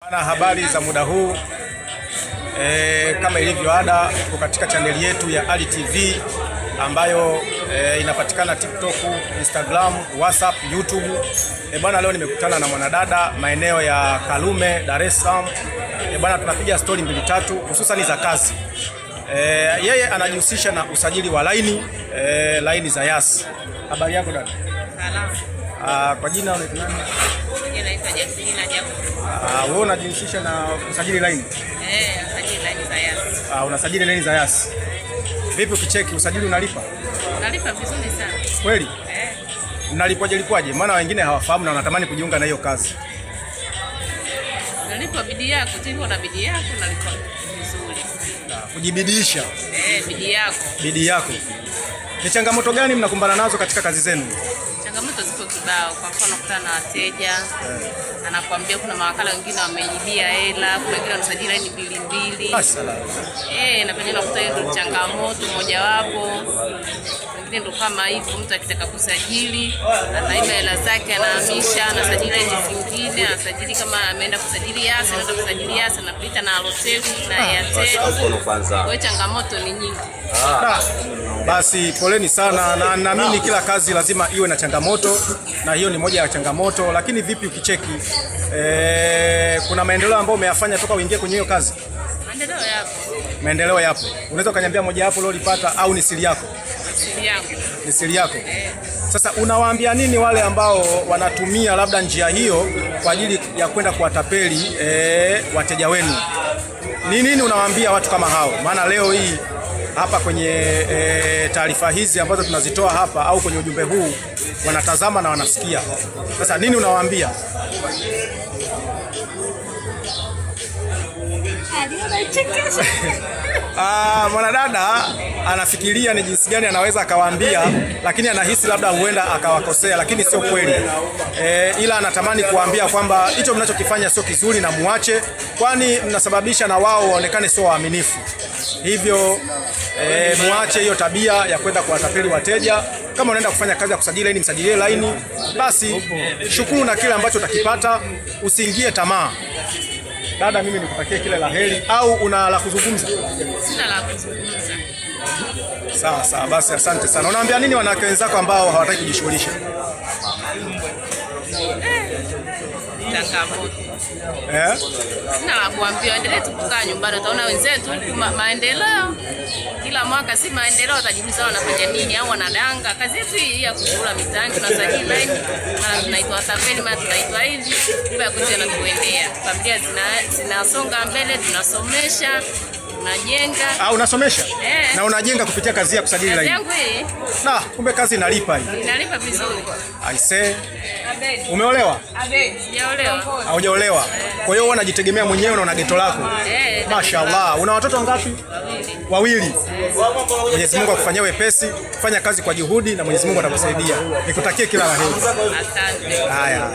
Na habari za muda huu kama ilivyo ada, tuko katika chaneli yetu ya Ali TV ambayo inapatikana TikTok, Instagram, WhatsApp, YouTube. Bwana, leo nimekutana na mwanadada maeneo ya Karume, Dar es Salaam. Bwana, tunapiga story mbili tatu hususan za kazi. Yeye anajihusisha na usajili wa laini za Yas. Habari yako dada? Salama. Kwa jina unaitwa nani? Mimi naitwa Jasmina Jacob. Wewe unajihusisha na usajili laini? Nasajili laini za Yas. Unasajili laini za Yas. Vipi ukicheki usajili unalipa? Nalipa vizuri sana. Kweli? Mnalipwaje? Maana wengine hawafahamu na wanatamani kujiunga na hiyo kazi. Nalipa bidii yako, tu na bidii yako nalipa vizuri. Kujibidiisha. Bidii yako. Ni changamoto gani mnakumbana nazo katika kazi zenu? Changamoto zipo kibao. Kwa mfano kukutana na wateja, anakuambia kuna mawakala wengine wameibia hela, kuna wengine wanasajili laini mbili. Na pengine unakuta hiyo ndio changamoto mojawapo. Wengine ndio kama hivyo, mtu akitaka kusajili anaiba hela zake, anahamisha, anasajili laini zingine, anasajili kama ameenda kusajili Yas, anaenda kusajili Yas, anapita na Halotel na Airtel. Kwa hiyo changamoto ni nyingi. Basi poleni sana, na naamini kila kazi lazima iwe na changamoto, na hiyo ni moja ya changamoto. Lakini vipi ukicheki kuna maendeleo ambayo umeyafanya toka uingie kwenye hiyo kazi? Maendeleo yapo. Unaweza ukaniambia moja hapo leo ulipata, au ni siri yako? Ni siri yako. Sasa unawaambia nini wale ambao wanatumia labda njia hiyo kwa ajili ya kwenda kuwatapeli wateja wenu? Nini unawaambia watu kama hao? Maana leo hii hapa kwenye taarifa hizi ambazo tunazitoa hapa au kwenye ujumbe huu wanatazama na wanasikia. Sasa nini unawaambia? Mwanadada anafikiria ni jinsi gani anaweza akawaambia, lakini anahisi labda huenda akawakosea, lakini sio kweli. Ila anatamani kuambia kwamba hicho mnachokifanya sio kizuri na muache, kwani mnasababisha na wao waonekane sio waaminifu. Hivyo muache hiyo tabia ya kwenda kuwatapeli wateja. Kama unaenda kufanya kazi ya kusajili laini, msajilie laini, basi shukuru na kile ambacho utakipata, usiingie tamaa. Dada, mimi nikutakie kile la heri, au una la kuzungumza? Sina la kuzungumza. Sawa, basi asante sana. Unaambia nini wanawake wenzako ambao hawataki kujishughulisha? Changamoto. Sina la kuambia, endelee tu kukaa nyumbani, utaona wenzetu maendeleo. Kila mwaka si maendeleo, watajiuliza wanafanya nini au wanadanga. Kazi yetu hii ya kuzurura mitaani, tunasajili laini, na tunaitwa tapeli, maana tunaitwa hivi, kwa ya kutia na kuendea. Familia zinasonga mbele, tunasomesha, tunajenga. Unasomesha? Na unajenga kupitia kazi ya kusajili laini. Yangu hii. Kumbe kazi inalipa hii. Inalipa vizuri. Aisee. Umeolewa? Sijaolewa. Haujaolewa. Kwa hiyo unajitegemea mwenyewe na una geto lako. Mashaallah. Una watoto wangapi? Wawili. Mwenyezi Mungu akufanyie wepesi, fanya kazi kwa juhudi na Mwenyezi Mungu atakusaidia. Nikutakie kila la heri. Asante. Haya.